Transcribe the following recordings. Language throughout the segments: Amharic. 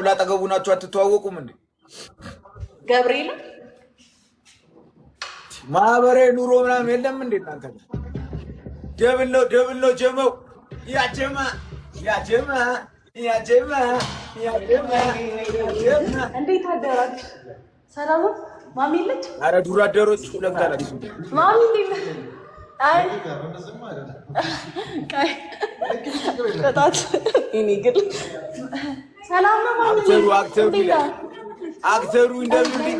ላጠገቡ ናችሁ አትተዋወቁም እንዴ? ገብርኤል ማህበራዊ ኑሮ ምናምን የለም እንዴ እናንተ? ደብል ነው ጀመው ያጀማ እንዴት አደራችሁ? ሰላም ነው? ማሚ ልጅ አረ ዱር አደሮች ሁለታላችሁ ማሚ ልጅ አይ ካይ ከታት እኔ ግን ሰላም ነው ማሚ አክተሩ እንደምን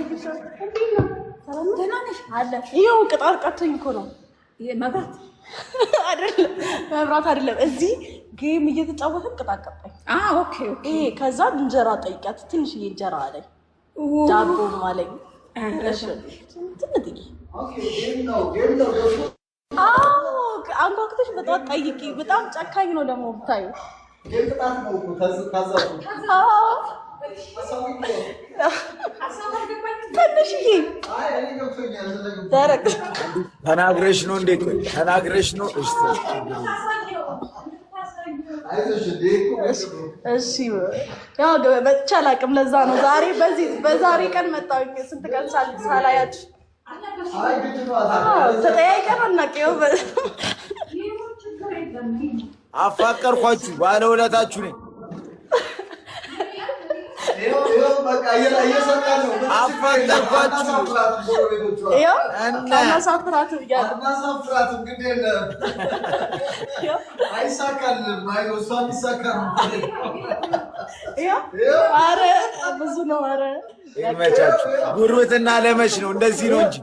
ሰላም ደህና ነሽ? አለ ይኸው ቅጣር ቀጥቶኝ እኮ ነው መብራት አይደለም መብራት አይደለም እዚህ ጌም እየተጫወትን ቅጣር ቀጣኝ። ኦኬ ከዛ እንጀራ ጠይቂያት ትንሽዬ እንጀራ አለኝ ዳቦ አለኝ። እሺ ትንጥዬ አንኳኩተሽ በጠዋት ጠይቂ። በጣም ጨካኝ ነው ደግሞ ብታዩ። ትንሽዬ ደረቅ ተናግረሽ ነው እንዴት ተናግረሽ ነው? እሺ ያው መጥቼ አላውቅም። ለዛ ነው ዛሬ በዛሬ ቀን መጣሁኝ። ስንት ቀን ሳላያችሁ ተጠያይቀን አናውቅም። አፋቀርኳችሁ፣ ባለውለታችሁ ነኝ። አፋቀርኳችሁ አናሳፍራትም እያለ ኧረ ብዙ ነው። ኧረ ይመቻችሁ። ጉርብትና ለመች ነው እንደዚህ ነው እንጂ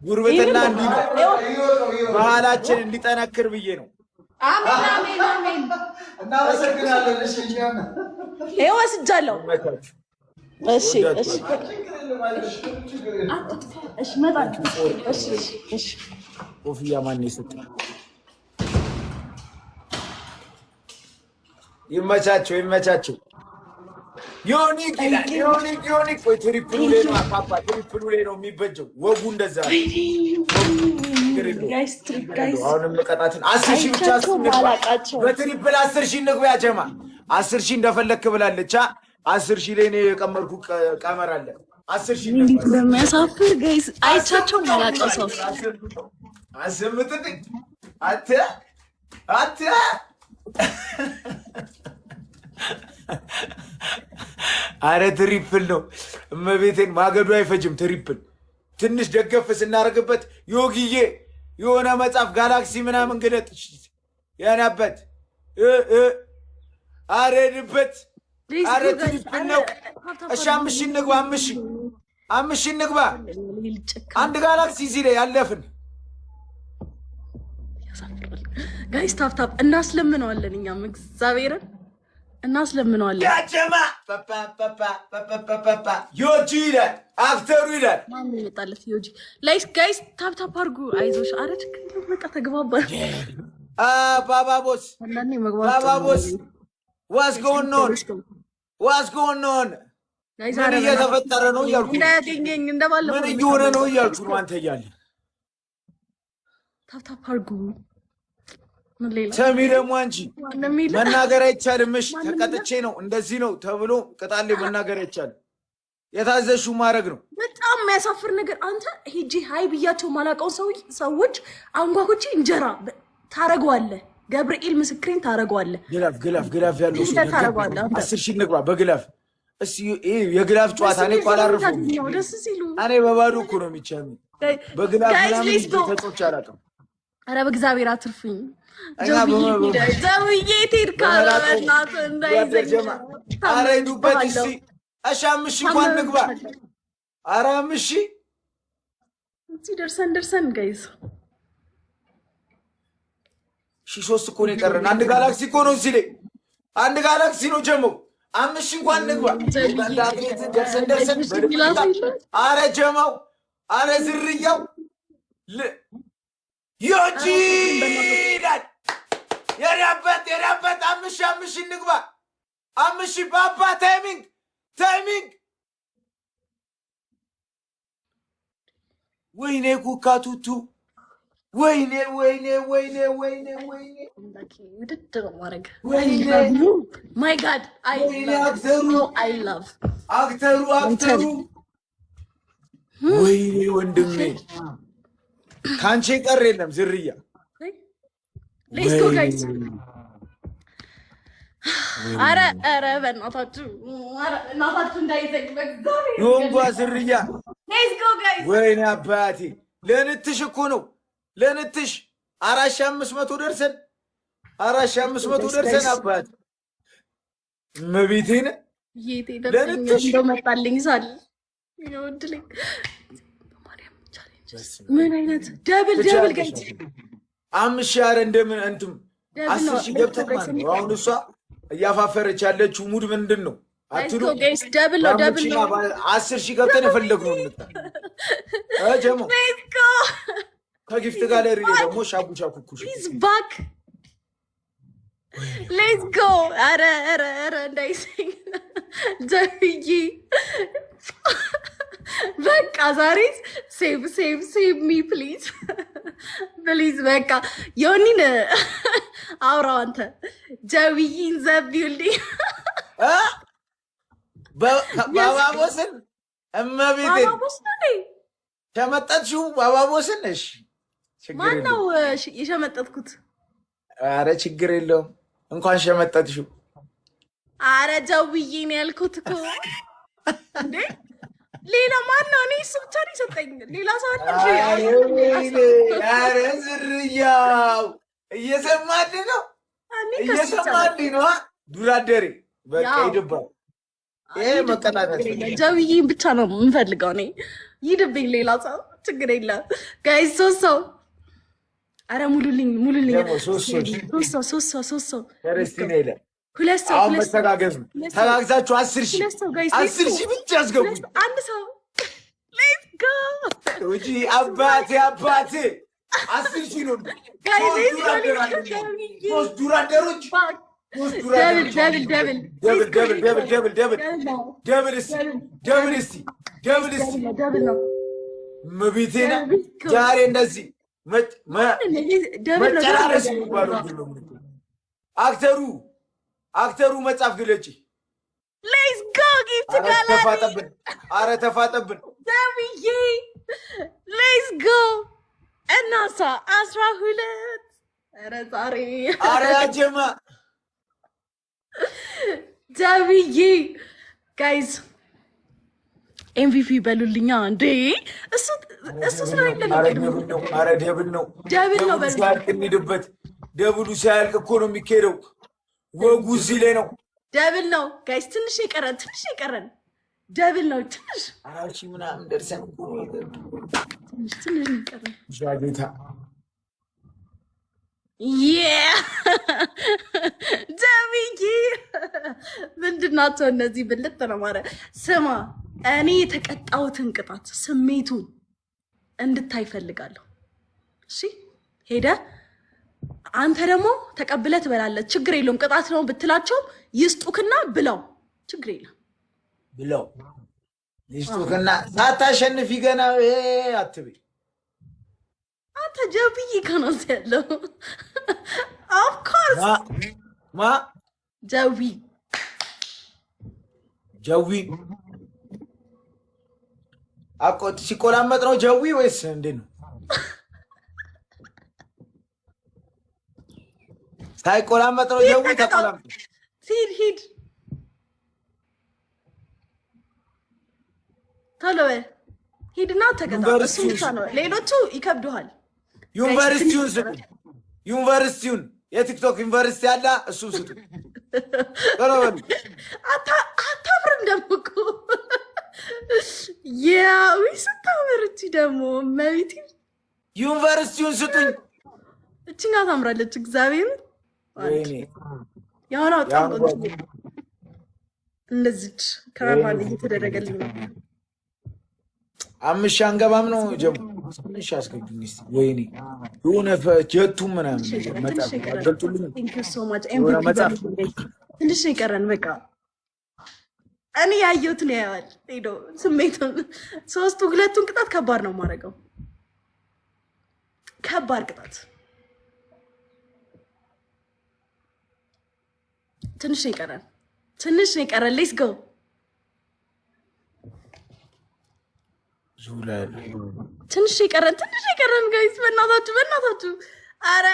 ጉርብትና እንዲህ ነው። ባህላችን እንዲጠነክር ብዬ ነው። አሜን አሜን አሜን። እናመሰግናለን። እሺ ይኸው ወስጃለሁ። እሺ እሺ እሺ እመጣለሁ። እሺ እሺ ኮፍያ ማን የሰጠኝ? ይመቻቸው ይመቻቸው። ዮኒክ ቆይ ትሪፕሉ ላይ ነው አፓፓ ትሪፕሉ ላይ ነው የሚበጀው። ወጉ እንደዛ ጋይስ አሁንም ልቀጣትን 10,000 ብቻ በትሪፕል 10,000 እንግባ። ጀማ 10,000 እንደፈለክ ብላለች። 10,000 ላይ ነው የቀመርኩ ቀመር አለ 10,000 እንዴት እንደሚያሳፍር ጋይስ አይቻቸው ማላቀው ሰው አስምጥጥኝ አተ አረ ትሪፕል ነው እመቤቴን፣ ማገዱ አይፈጅም። ትሪፕል ትንሽ ደገፍ ስናደርግበት ዮጊዬ የሆነ መጽሐፍ ጋላክሲ ምናምን ግለጥ ያናበት አረድበት። አረ ትሪፕል ነው። እሺ 5,000 እንግባ። 5,000 እንግባ። አንድ ጋላክሲ እዚህ ላይ ያለፍን ጋይስ ታፕታፕ እናስለምነዋለን። እኛም እግዚአብሔርን እናስለምነዋለን። ያጀማ ዮጂ ይላል አክተሩ ይላል። ማን ይመጣለት? ዮጂ ላይስ ጋይስ ታፕታፕ አድርጉ። አይዞሽ። አረ ችግር በቃ ተግባባን። ባባቦስ ዋስ ጎን ኦን ምን እየተፈጠረ ነው እያልኩ እንዳያገኘኝ እንደባለፈው ምን እየሆነ ነው እያልኩ ነው። አንተ እያለ ታፕታፕ አድርጉ። ሰሚ ደግሞ አንቺ መናገር አይቻልም። እሺ ተቀጥቼ ነው እንደዚህ ነው ተብሎ ቅጣሌ መናገር አይቻልም። የታዘዝሽው ማድረግ ነው። በጣም የሚያሳፍር ነገር። አንተ ሄጄ ሀይ ብያቸው ማላውቀው ሰዎች አንጓኩቼ እንጀራ ታረገዋለህ። ገብርኤል ምስክሬን ታረገዋለህ። ግላፍ ያለው ሰው ታረገዋለህ። 10,000 እንግባ በግላፍ። እሺ የግላፍ ጨዋታ እኔ እኮ አላረፈውም። ደስ ሲሉ እኔ በባዶ እኮ ነው የሚቻለው። በግላፍ ምናምን ተጾች አላውቅም። ኧረ በእግዚአብሔር አትርፉኝ። ዘውዬ ቴድካ በእናትህ እንዳይዘኝ። ኧረ ሂዱበት። እሺ 5,000 እንኳን ንግባ። ኧረ 5,000 እዚህ ደርሰን ጋይዝ 3,000 እኮ ነው የቀረን። አንድ ጋላክሲ እኮ ነው እዚህ ላይ አንድ ጋላክሲ ነው ጀመው። 5,000 እንኳን ንግባ። ደርሰን ኧረ ጀማው ኧረ ዝርያው ዮጂ ይላል። የራበት 5,000 እንግባ። 5,000 ባባ ታይሚንግ ወይኔ ኩካቱቱ ወይኔ ወይኔ ወይኔ ወይኔ ወይኔ ውድድ ነው ማድረግ። ወይኔ ማይ ጋድ አይ ላቭ አክተሩ ወይኔ ወንድሜ ካንቺ ቀር የለም ዝርያ። ሌትስ ጎ ጋይስ። ኧረ በእናታችሁ እንዳይዘግ ዮንጓ ዝርያ። ሌትስ ጎ ጋይስ። ወይኔ አባቴ ለንትሽ እኮ ነው ለንትሽ 4500 ደርሰን 4500 ደርሰን አባቴ መቤቴን ለንትሽ መጣልኝ ሳል ይወድልኝ። ምን አይነት ደብል ጋይስ 5000 ኧረ እንደምን እንትም 10000 ገብተን ማለት ነው። አሁን እሷ እያፋፈረች ያለችው ሙድ ምንድን ነው አትሉ ጋይስ? ደብል ነው 10000 ገብተን የፈለግነው እንታ ጀሞ ከጊፍት ጋለሪ ደግሞ ሻቡቻ ኩኩሽ ሂዝ ባክ ሌትስ ጎ። ኧረ እንዳይሰኝ ዘፍዬ በቃ ዛሬ ሴቭ ሚ ፕሊዝ በቃ ዮኒን አውራው አንተ ጀዊይን ዘቢውልኝ ባባቦስን እመቤቴን ሸመጠጥሽው ባባቦስን። እሺ ማነው የሸመጠጥኩት? አረ ችግር የለውም እንኳን ሸመጠጥሽው። አረ ጀዊይን ያልኩት እኮ እንዴ ሌላ ማነው? እኔ እሱ ብቻ ነው የሰጠኝ። ሌላ ሰው ኧረ ዝርያው እየሰማልህ ነው ዱራደሬ በቃ ይድባል። ይሄ መቀናቀስ ጀዊይን ብቻ ነው የምፈልገው እኔ። ይድብኝ ሌላ ሰው ችግር የለም ጋይስ። ሶስት ሰው አረ ሙሉልኝ ሶስት ሰው ክርስቲና ይለ ሁለት ሰው አሁን መተጋገዝ ነው። ተጋግዛችሁ 10,000 ብቻ ያስገቡ። አንድ ሰው ሌትስ ጎ ወጂ አባቴ 10,000 ነው ሶስት ዱራደሮች ደብል መቤቴና ዛሬ እንደዚህ መጨራረስ የሚባለው አክተሩ መጽሐፍ ግለጪ። ሌትስ ጎ ጊፍት ጋላሪ። አረ ተፋጠብን ዛብዬ ሌትስ ጎ እናሳ 12 አረ ዛሬ አረ ያጀማ ዛብዬ ጋይዝ ኤምቪፒ በሉልኛ እንዴ! እሱ ስለሌለ አረ ደብል ነው ሲያልቅ እንሂድበት። ደብሉ ሲያልቅ እኮ ነው የሚካሄደው። ወጉ እዚህ ላይ ነው። ደብል ነው ጋይስ። ትንሽ የቀረን ደብል ነው። ትንሽ 4,000 ምናምን ደርሰን ትንሽ የቀረን ሻጌታ ጃሚኪ ምንድን ናቸው እነዚህ? ብልጥ ነው ማለት ስማ፣ እኔ የተቀጣሁትን ቅጣት ስሜቱን እንድታይ ፈልጋለሁ። እሺ ሄደ አንተ ደግሞ ተቀብለህ ትበላለህ። ችግር የለውም። ቅጣት ነው ብትላቸው ይስጡክና ብለው ችግር የለም ብለው ይስጡክና ሳታሸንፊ ገና አትበይ። አንተ ጀብይ ከነስ ያለው ኦፍ ኮርስ ማ ጀዊ አቆት ሲቆላመጥ ነው ጀዊ ወይስ እንዴት ነው? ሳይቆላመጥ ነው ጀዊ ተቆላመጥ። ሂድ ቶሎ በል ሂድና ተቀጣ። እሱ ብቻ ነው፣ ሌሎቹ ይከብዱሃል። ዩኒቨርሲቲውን የቲክቶክ ዩኒቨርሲቲ አለ፣ እሱን ስጡ። አታምርም ደግሞ እኮ ያዊ ስታምርች ደግሞ መቤት ዩኒቨርሲቲውን ስጡኝ። እችኛ ታምራለች። እግዚአብሔር የሆነ በጣም እንደዚች ከረባል እየተደረገልኝ ነው። 5,000 አንገባም ነው ጀሙ። ትንሽ አስገቡኝ እስኪ። ወይኔ የሆነ ጀቱ ምናምን ትንሽ የቀረን በቃ እኔ ያየሁትን ያየዋል ሄዶ ስሜቱን። ሁለቱን ቅጣት ከባድ ነው የማደርገው። ከባድ ቅጣት ትንሽ ነው የቀረን ሌትስ ጎ ትንሽ የቀረን ጋይስ በእናታችሁ አረ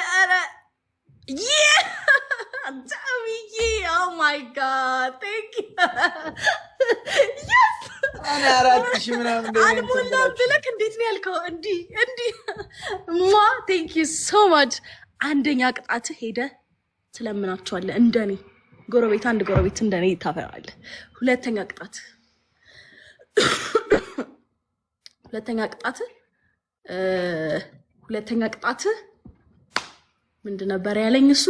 ዳዊዬ ኦ ማይ ጋድ ቴንክ ዩ የስ انا አራት ሺህ ምናምን አልሞላም ብለክ እንዴት ነው ያልከው እንዲህ ማ ቴንክ ዩ ሶ ማች አንደኛ ቅጣት ሄደ ትለምናቸዋለህ እንደኔ አንድ ጎረቤት እንደኔ ታፈራለህ ሁለተኛ ቅጣት ምንድን ነበር ያለኝ እሱ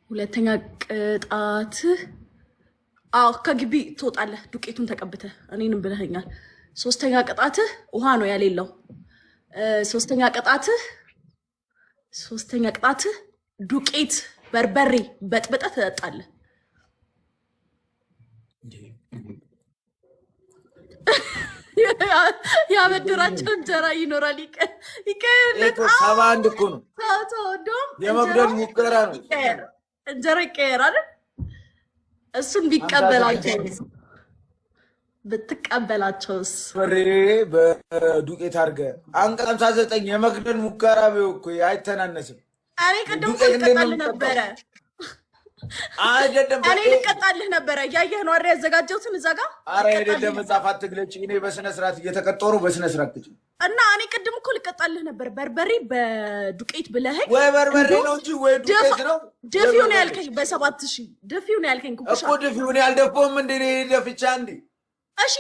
ሁለተኛ ቅጣት ከግቢ ትወጣለህ ዱቄቱን ተቀብተህ እኔንም ብለኸኛል ሶስተኛ ቅጣት ውሃ ነው ያሌለው ሶስተኛ ቅጣት ዱቄት በርበሬ በጥብጠህ ትጠጣለህ ያበድራቸው እንጀራ ይኖራል ይቀየርለት 71 እኮ ነው የመግደል ሙከራ ነው እንጀራ ይቀየራል እሱን ብትቀበላቸውስ ፍሬ በዱቄት አድርገህ አንቀጽ 59 የመግደል ሙከራ እኮ አይተናነስም እኔ ቅድም ልቀጣልህ ነበረ አይደለም እኔ ልቀጣልህ ነበረ ያየህ ነው አይደል ያዘጋጀሁትን እዛ ጋር አረ አይደለም መጻፍ አትግለጭ እኔ በስነ ስርዓት እየተቀጠሩ በስነ ስርዓት ትጭ እና እኔ ቅድም እኮ ልቀጣልህ ነበር በርበሬ በዱቄት ብለኸኝ ወይ በርበሬ ነው እንጂ ወይ ዱቄት ነው ደፊው ነው ያልከኝ በ7000 ደፊው ነው ያልከኝ እኮ ደፊው ነው ያልደፋውም እንዴ እኔ ደፍቻ እንዴ እሺ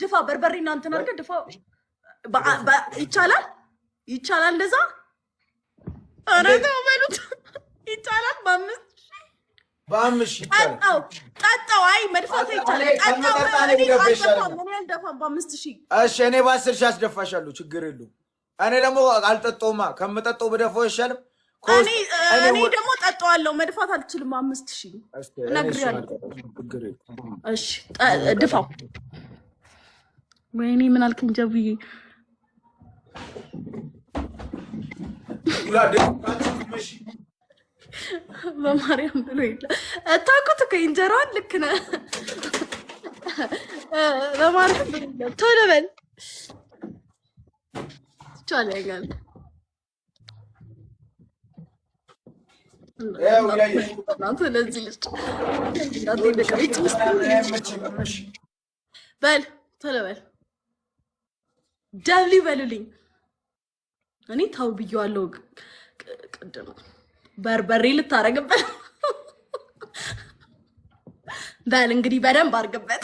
ድፋ በርበሬ እና እንትን አድርገህ ድፋው ይቻላል እንደዛ አረ ነው በሉት ይቻላል በአምስት ይቻላል ጠጣው አይ መድፋት ይቻላል ጠጣው ምን ያልደፋም በ5000 እሺ እኔ በ10000 አስደፋሻለሁ ችግር የለውም እኔ ደግሞ አልጠጣውማ ከምጠጣው በደፋው ይሻላል እኔ ደግሞ ጠጣዋለሁ መድፋት አልችልም 5000 እነግርሃለሁ እሺ ድፋው ወይኔ ምን አልከኝ ጀብዬ በማርያም ብሎ ይላል ታውቁት እኮ እንጀራውን ልክ ነህ በማርያም ቶሎ በል ትቻለኛል ለዚህ ልጅ በል ቶሎ በል ደብሊ በሉልኝ እኔ ታው ብዬዋለሁ ቅድም በርበሬ ልታረግበት በል እንግዲህ በደንብ አርግበት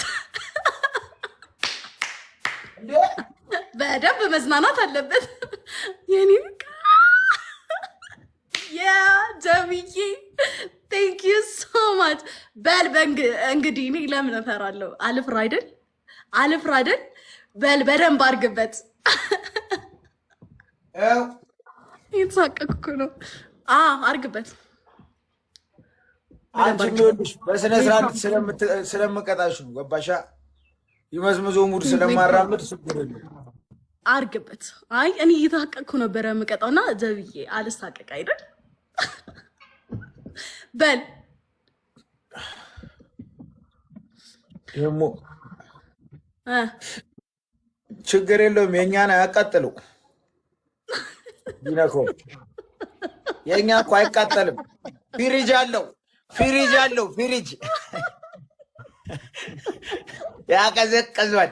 በደንብ መዝናናት አለበት የኔ ጀብዬ ቴንክ ዩ ሶ ማች በል እንግዲህ እኔ ለምን እፈራለሁ አልፍራ አይደል በል በደንብ አርግበት የተሳቀቅኩ ነው አርግበት አንቺ ምንድነሽ በስነ ስርዓት ስለምቀጣሽ ነው ገባሻ ይመዝምዞ ሙድ ስለማራመድ ስለደለ አርግበት አይ እኔ እየተሳቀቅኩ ነበር የምቀጣውና ዘብዬ አልሳቀቅ አይደል በል ደሞ ችግር የለውም የኛን አያቃጥለው ይነኮ የኛ እኮ አይቃጠልም ፍሪጅ አለው ያቀዘቀዟል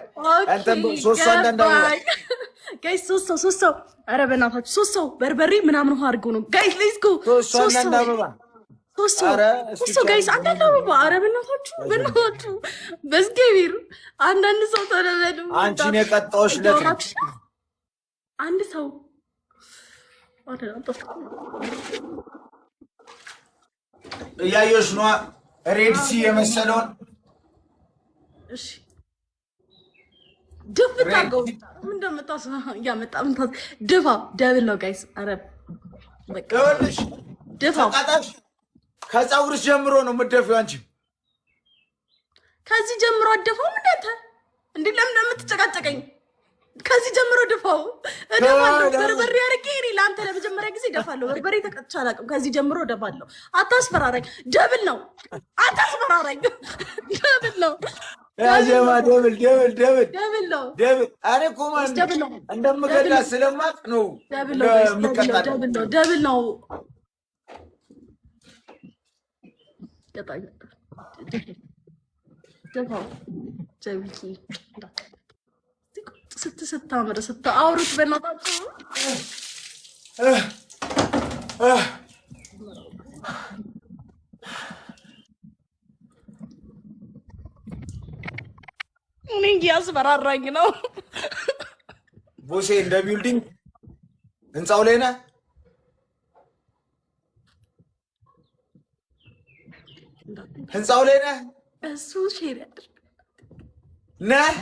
አንተ ሶስት ሰው ኧረ በእናታችሁ 3 ሰው በርበሬ ምናምን ውሃ አድርገው ነው ጋይስ ሌትስ ጎ 3 ሰው ጋይስ አንዳንድ አበባ ኧረ በእናታችሁ በዝገቢር አንዳንድ ሰው ተለበሉ አንቺን የቀጣዎች ለት አንድ ሰው እያየሽ ነዋ ሬድሲ የመሰለውን እሺ ድፍት አድርገው ምን እንደምታስባ እያመጣ ድፋ ደብል ነው ጋይስ ኧረ በቃ ድፋው ከፀጉርሽ ጀምሮ ነው የምትደፊው አንቺ ከዚህ ጀምሮ አደፋው ምን አንተ እንዴ ለምን እንደምትጨቃጨቀኝ ከዚህ ጀምሮ ድፋው እደፋለሁ። በርበሬ አድርጌ እኔ ለአንተ ለመጀመሪያ ጊዜ እደፋለሁ። በርበሬ ተቀጥቼ አላውቅም። ከዚህ ጀምሮ እደፋለሁ። አታስፈራራኝ። ደብል ነው። አታስፈራራኝ። ደብል ነው። ያጀማ ደብል ነው። ደብል አሬ ኮማን እንደምገዳ ስለማቅ ነው። ደብል ነው። ደፋው ጀቢኪ ስታምር ስታአውሩት በእናታችሁ እኔ እያስፈራራኝ ነው። ቦሴ እንደ ቢልዲንግ ህንፃው ላይ ነህ። ህንፃው ላይ ነህ። እሱ ሼር ያድርግ ነህ